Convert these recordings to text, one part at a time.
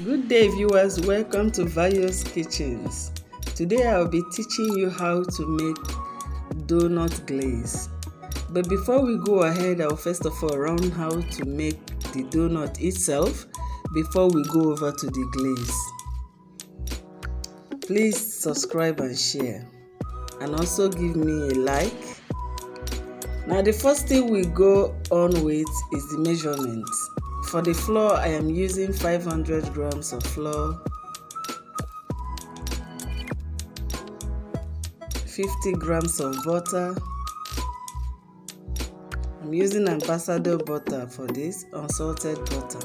Good day viewers, welcome to Various Kitchens. Today I'll be teaching you how to make donut glaze. But before we go ahead, I'll first of all learn how to make the donut itself before we go over to the glaze. Please subscribe and share, and also give me a like. Now the first thing we go on with is the measurement. For the flour, I am using 500 grams of flour, 50 grams of butter. I'm using ambassador butter for this, unsalted butter.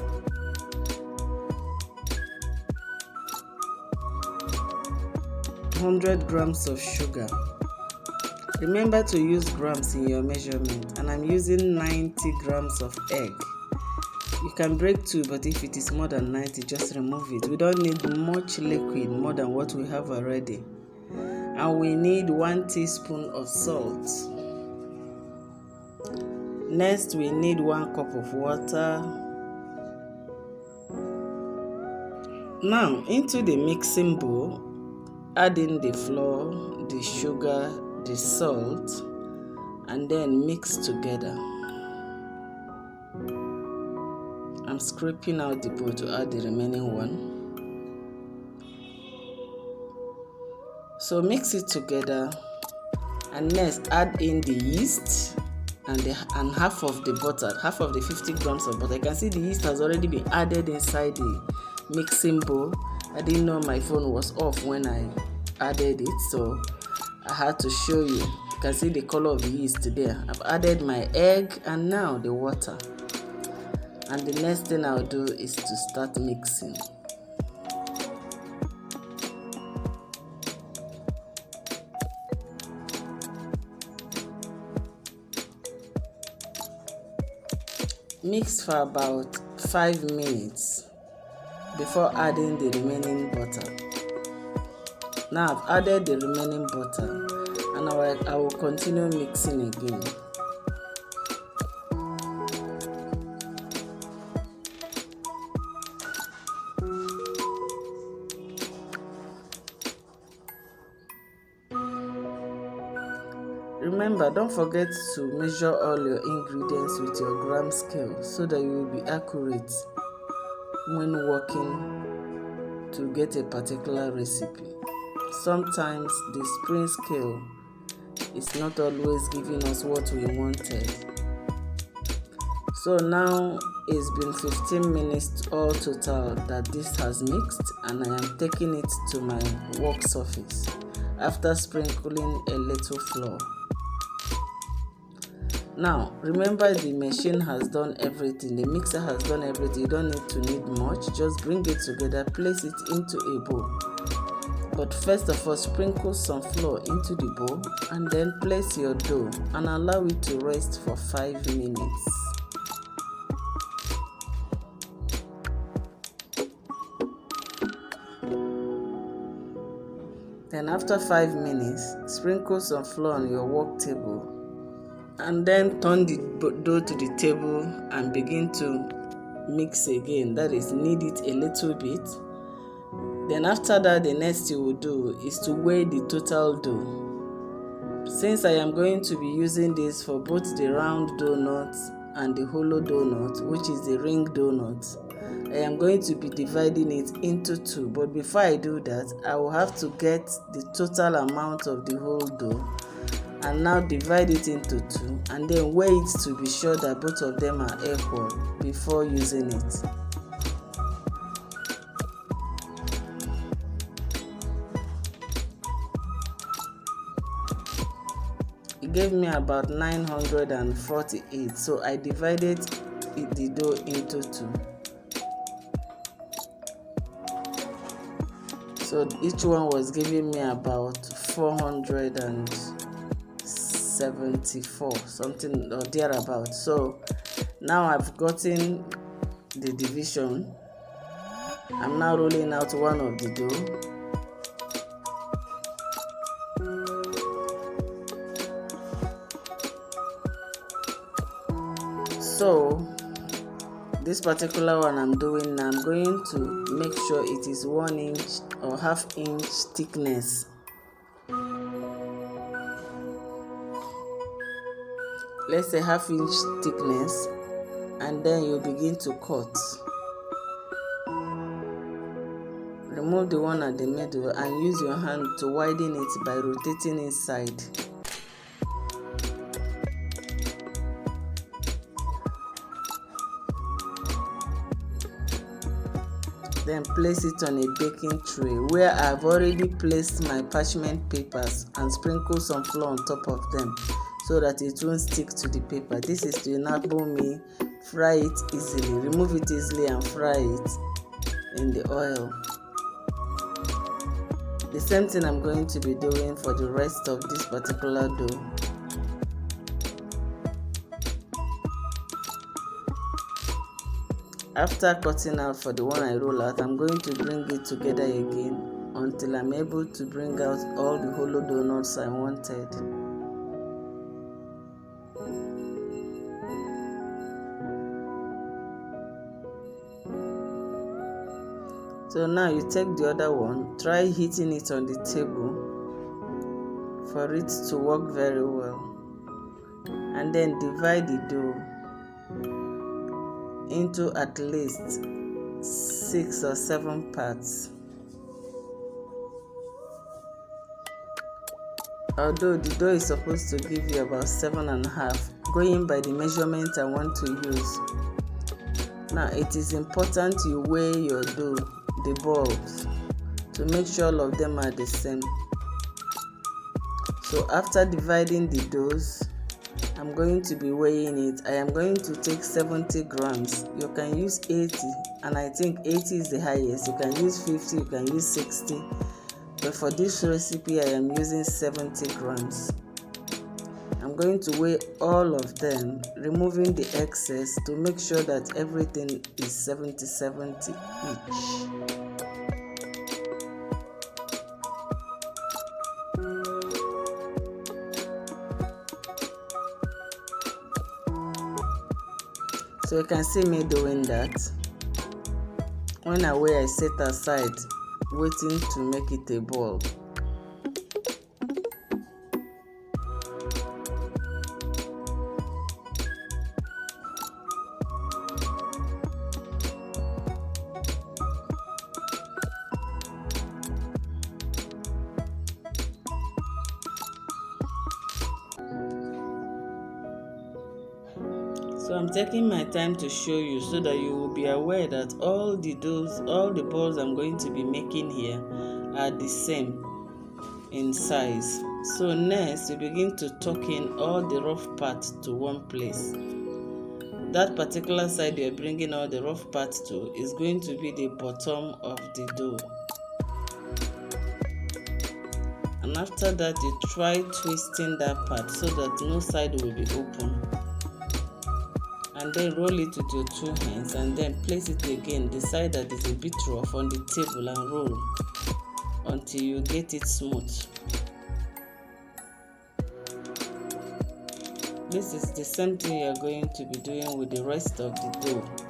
100 grams of sugar. Remember to use grams in your measurement, and I'm using 90 grams of egg. You can break 2, but if it is more than 90, just remove it. We don't need much liquid more than what we have already. And we need 1 teaspoon of salt. Next, we need 1 cup of water. Now, into the mixing bowl, add in the flour, the sugar, the salt, and then mix together. I'm scraping out the bowl to add the remaining one. So mix it together, and next add in the yeast and half of the butter, half of the 50 grams of butter. You can see the yeast has already been added inside the mixing bowl. I didn't know my phone was off when I added it, so I had to show you. You can see the color of the yeast there. I've added my egg and now the water. And the next thing I'll do is to start mixing. Mix for about 5 minutes before adding the remaining butter. Now I've added the remaining butter, and I will continue mixing again. Remember, don't forget to measure all your ingredients with your gram scale so that you will be accurate when working to get a particular recipe. Sometimes the spring scale is not always giving us what we wanted. So now it's been 15 minutes all total that this has mixed, and I am taking it to my work surface after sprinkling a little flour. Now, remember, the machine has done everything, the mixer has done everything. You don't need much, just bring it together, place it into a bowl. But first of all, sprinkle some flour into the bowl and then place your dough and allow it to rest for 5 minutes. Then after 5 minutes, sprinkle some flour on your work table, and then turn the dough to the table and begin to mix again. That is, knead it a little bit. Then after that, the next you will do is to weigh the total dough. Since I am going to be using this for both the round donut and the hollow donut, which is the ring donut, I am going to be dividing it into 2. But before I do that, I will have to get the total amount of the whole dough and now divide it into 2, and then weigh it to be sure that both of them are equal before using it. It gave me about 948, so I divided the dough into 2. So each one was giving me about 474, something or thereabout. So now I've gotten the division. I'm now rolling out one of the dough. So This particular one I'm doing now, I'm going to make sure it is 1 inch or half inch thickness. Let's say half inch thickness, and then you begin to cut. Remove the one at the middle and use your hand to widen it by rotating inside. Then place it on a baking tray where I've already placed my parchment papers and sprinkle some flour on top of them so that it won't stick to the paper. This is to enable me fry it easily, remove it easily and fry it in the oil. The same thing I'm going to be doing for the rest of this particular dough. After cutting out for the one I roll out, I'm going to bring it together again until I'm able to bring out all the hollow donuts I wanted. So now you take the other one, try hitting it on the table for it to work very well, and then divide the dough into at least 6 or 7 parts. Although the dough is supposed to give you about 7.5, going by the measurement I want to use. Now it is important you weigh your dough, the balls, to make sure all of them are the same. So after dividing the doughs, I'm going to be weighing it. I am going to take 70 grams. You can use 80, and I think 80 is the highest. You can use 50, you can use 60. But for this recipe, I am using 70 grams. I'm going to weigh all of them, removing the excess to make sure that everything is 70-70 each. So you can see me doing that. When I weigh, I set aside, waiting to make it a ball. So I'm taking my time to show you so that you will be aware that all the balls I'm going to be making here are the same in size. So next, you begin to tuck in all the rough parts to one place. That particular side you're bringing all the rough parts to is going to be the bottom of the dough. And after that, you try twisting that part so that no side will be open. And then roll it with your 2 hands and then place it again, the side that is a bit rough, on the table and roll until you get it smooth. This is the same thing you are going to be doing with the rest of the dough.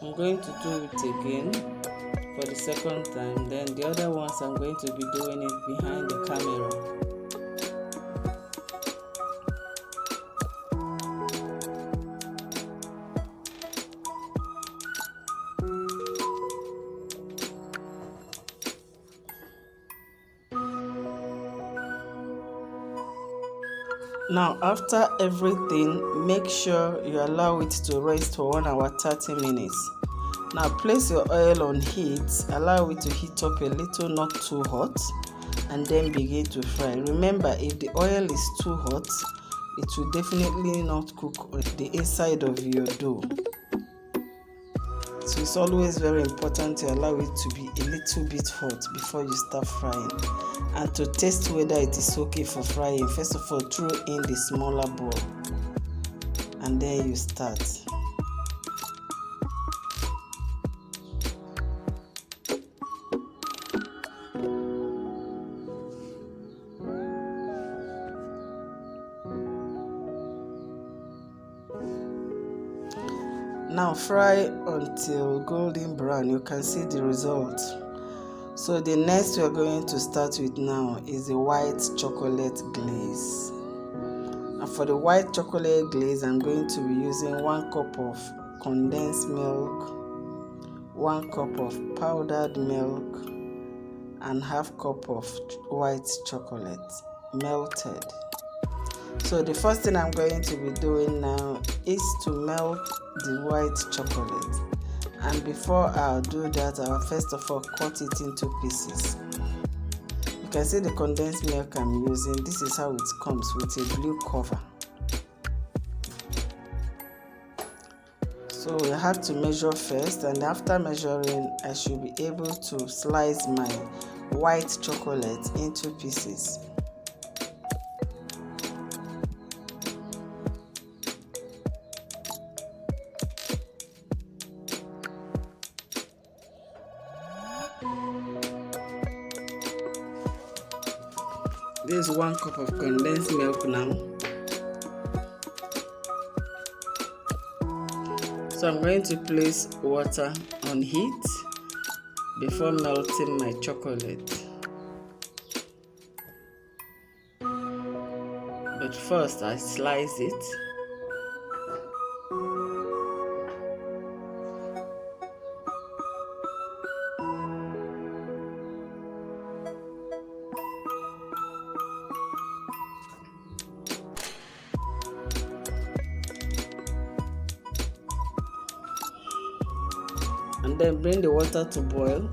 I'm going to do it again for the second time, then the other ones I'm going to be doing it behind the camera. Now after everything, make sure you allow it to rest for 1 hour 30 minutes. Now place your oil on heat, allow it to heat up a little, not too hot, and then begin to fry. Remember, if the oil is too hot, it will definitely not cook the inside of your dough. So it's always very important to allow it to be a little bit hot before you start frying. And to test whether it is okay for frying, first of all, throw in the smaller ball and then you start. Now fry until golden brown. You can see the result. So the next we are going to start with now is the white chocolate glaze. And for the white chocolate glaze, I'm going to be using 1 cup of condensed milk, 1 cup of powdered milk, and ½ cup of white chocolate melted. So the first thing I'm going to be doing now is to melt the white chocolate. And before I'll do that, I'll first of all cut it into pieces. You can see the condensed milk I'm using. This is how it comes with a blue cover. So we have to measure first, and after measuring, I should be able to slice my white chocolate into pieces. This is 1 cup of condensed milk now. So I'm going to place water on heat before melting my chocolate. But first I slice it. And then bring the water to boil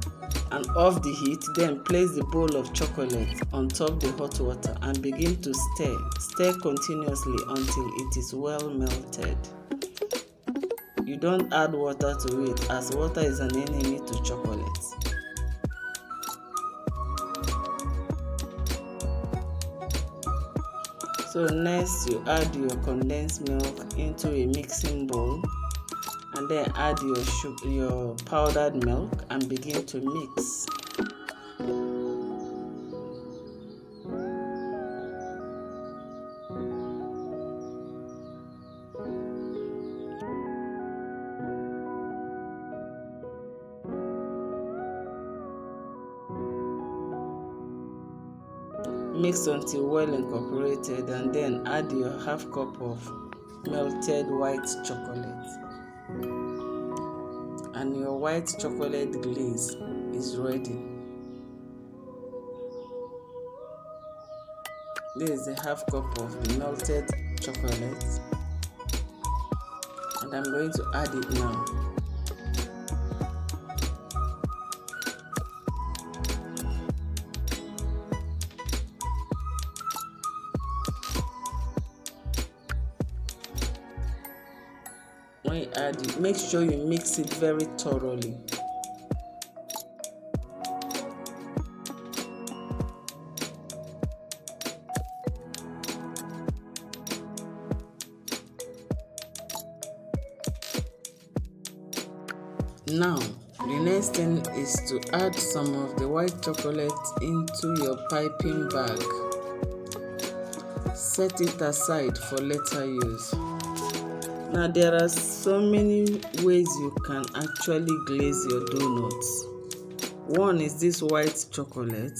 and off the heat. Then place the bowl of chocolate on top the hot water and begin to stir. Stir continuously until it is well melted. You don't add water to it, as water is an enemy to chocolate. So next you add your condensed milk into a mixing bowl, and then add your powdered milk and begin to mix. Mix until well incorporated, and then add your ½ cup of melted white chocolate. And your white chocolate glaze is ready. This is a ½ cup of the melted chocolate, and I'm going to add it now. When you add it, make sure you mix it very thoroughly. Now, the next thing is to add some of the white chocolate into your piping bag. Set it aside for later use. Now, there are so many ways you can actually glaze your donuts. One is this white chocolate.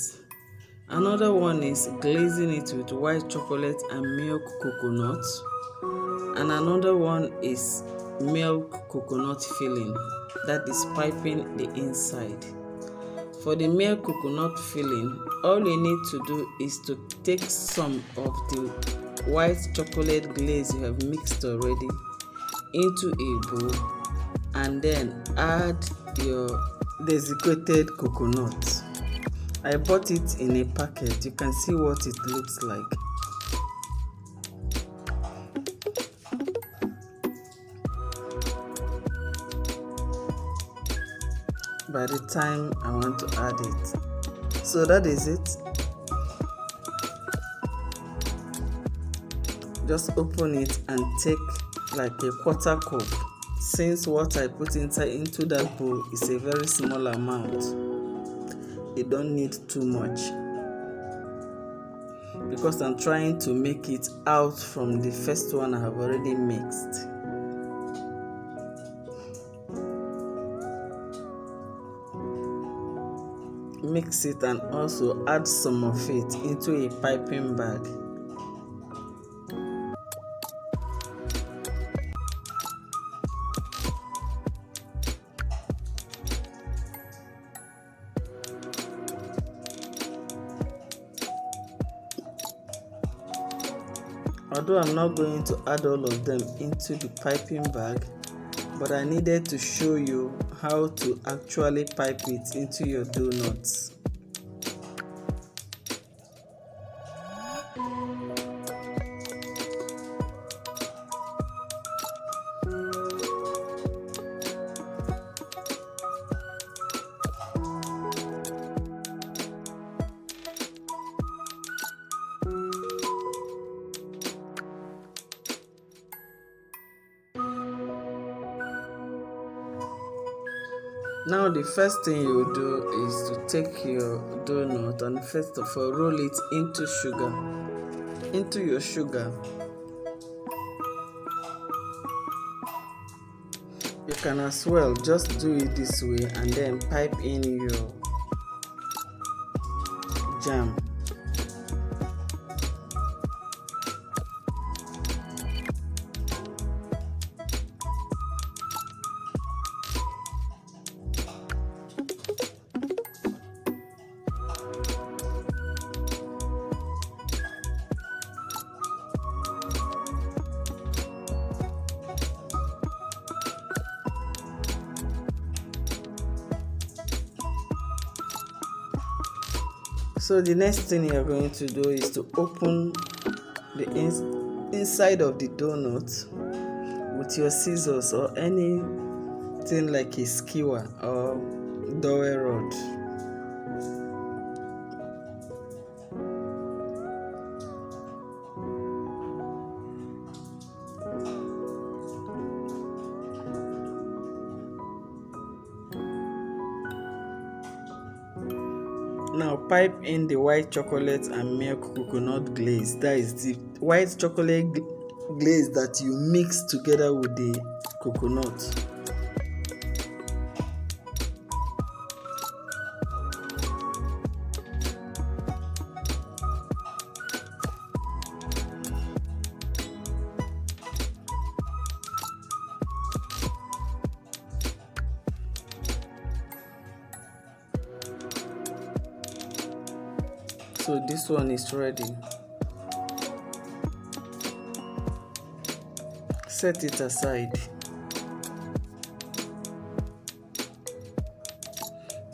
Another one is glazing it with white chocolate and milk coconut. And another one is milk coconut filling, that is piping the inside. For the milk coconut filling, all you need to do is to take some of the white chocolate glaze you have mixed already into a bowl, and then add your desiccated coconut. I bought it in a packet. You can see what it looks like. By the time I want to add it. So that is it. Just open it and take like a quarter cup, since what I put into that bowl is a very small amount. You don't need too much, because I'm trying to make it out from the first one I have already mixed. mix it and also add some of it into a piping bag. Although I'm not going to add all of them into the piping bag, but I needed to show you how to actually pipe it into your doughnuts. Now the first thing you do is to take your doughnut and first of all roll it into your sugar. You can as well just do it this way and then pipe in your jam. So the next thing you are going to do is to open the inside of the doughnut with your scissors or anything like a skewer or dowel rod. Now pipe in the white chocolate and milk coconut glaze. That is the white chocolate glaze that you mix together with the coconut. So this one is ready. Set it aside.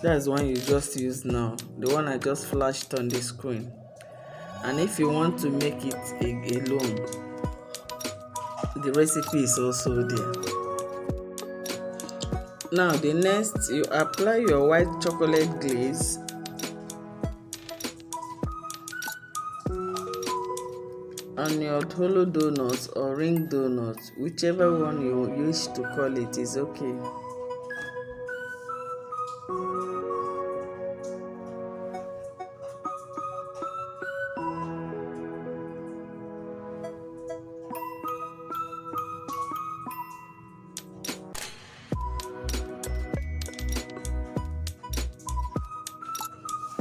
That's the one you just used now, the one I just flashed on the screen. And if you want to make it alone, the recipe is also there. Now the next, you apply your white chocolate glaze on your hollow doughnut or ring doughnut, whichever one you wish to call it is okay.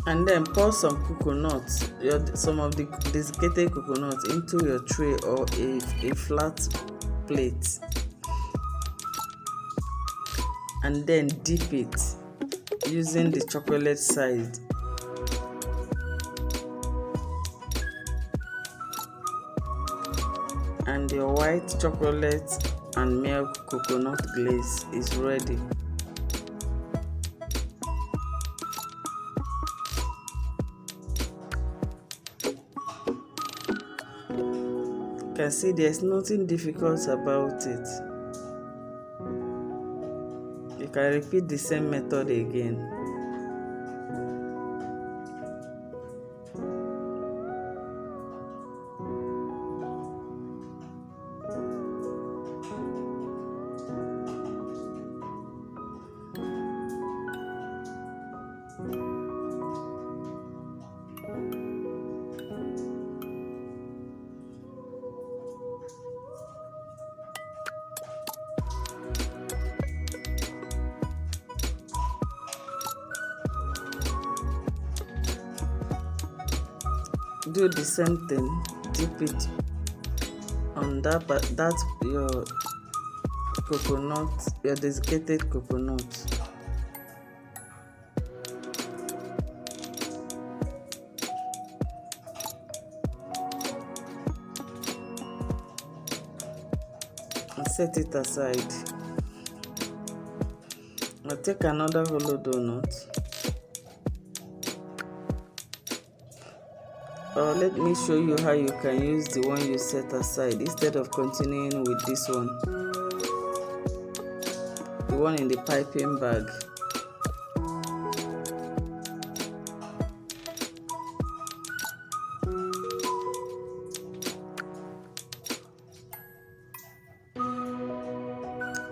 And then pour some coconut, some of the desiccated coconut into your tray or a flat plate, and then dip it using the chocolate side. And your white chocolate and milk coconut glaze is ready. You can see there's nothing difficult about it. You can repeat the same method again. do the same thing. Dip it on that your coconut, your desiccated coconut. And set it aside. I'll take another hollow donut. Or let me show you how you can use the one you set aside instead of continuing with this one. The one in the piping bag.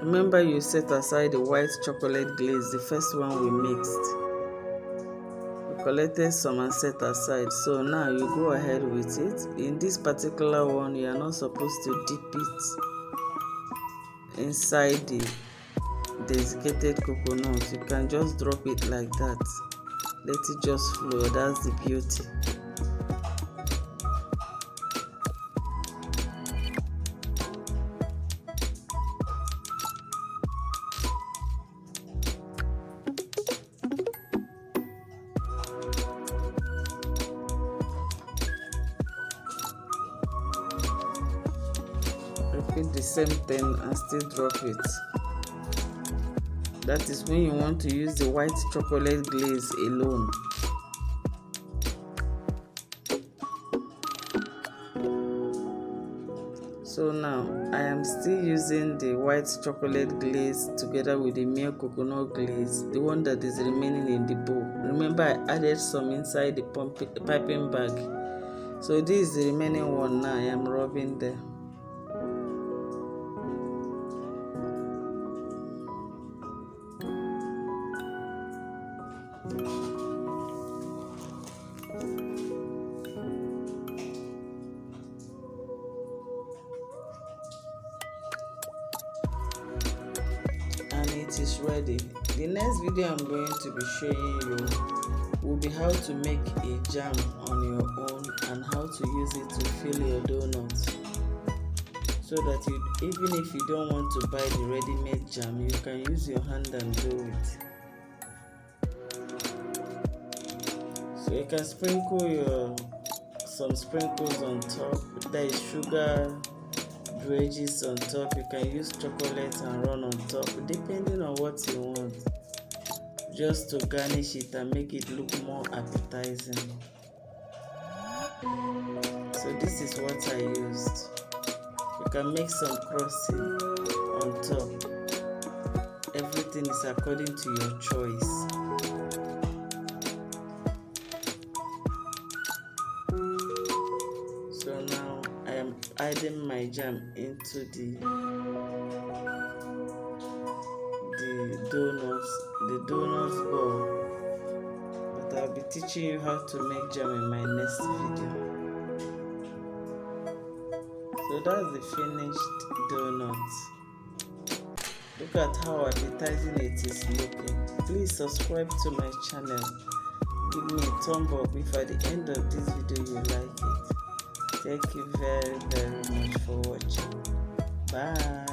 Remember you set aside the white chocolate glaze, the first one we mixed. We collected some and set aside. So now you go ahead with it. In this particular one, you are not supposed to dip it inside the desiccated coconut. You can just drop it like that. Let it just flow. That's the beauty. Repeat the same thing and still drop it. That is when you want to use the white chocolate glaze alone. So now I am still using the white chocolate glaze together with the milk coconut glaze, the one that is remaining in the bowl. Remember I added some inside the piping bag. So this is the remaining one now I am rubbing there. And it is ready. The next video I'm going to be showing you will be how to make a jam on your own and how to use it to fill your donuts, so that even if you don't want to buy the ready-made jam, you can use your hand and do it. So you can sprinkle some sprinkles on top. There is sugar wedges on top. You can use chocolate and run on top, depending on what you want, just to garnish it and make it look more appetizing. So this is what I used. You can make some frosting on top. Everything is according to your choice. So now I am adding my jam into the donuts ball. But I'll be teaching you how to make jam in my next video. So that's the finished donuts. Look at how appetizing it is looking. Please subscribe to my channel. Give me a thumb up if at the end of this video you like it. Thank you very, very much for watching. Bye.